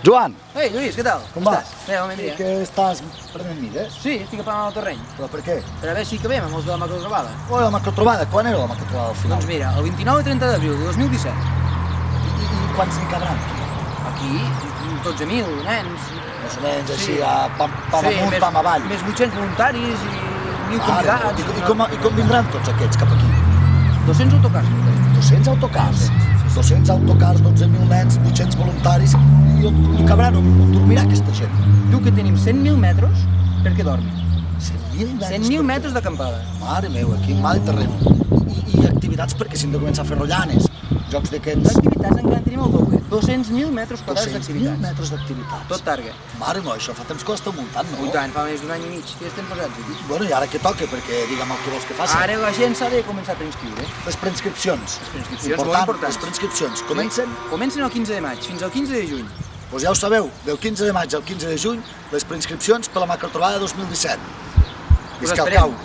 Joan! Ei, Lluís, què tal? Com va? Estàs? Bé, bon dia. Que estàs prenent mides? Sí, estic apagant el terreny. Però per què? Per a veure si acabem amb els de la macrotrobada. La macrotrobada, quan era la macrotrobada al final? Doncs mira, el 29 i 30 d'abril de 2017. I quants n'hi quedaran? Aquí, 12.000 nens. Més o menys així, Sí. pam amunt, pam avall. Més 800 voluntaris i 1.000 convidats. I com vindran tots aquests cap aquí? 200 autocars. 200 autocars. 200 autocars, 12.000 nens, 800 voluntaris. I on cabran? On dormirà aquesta gent? Diu que tenim 100.000 metres perquè dormin. 100.000 metres? 100.000 metres d'acampada. Mare meva, quin mal terreno. I activitats perquè s'han de començar a fer rollanes, jocs d'aquests... D'activitats encara en tenim el doble. 200.000 metres quadrats 200.000 d'activitats. metres d'activitats. Tot targa. Mare meva, això fa temps que ho està muntant, no? I tant, fa més d'un any i mig que estem posats aquí. Bueno, i ara què toca? Perquè digue'm el que vols que faci. Ara la gent s'ha de començar a preinscriure. Les preinscripcions. Les preinscripcions, molt importants. Les preinscripcions. Comencen? Comencen el 15 de maig, fins al 15 de juny. Doncs ja ho sabeu, del 15 de maig al 15 de juny, les preinscripcions per la macrotrobada 2017. Us Visca el esperem. cau.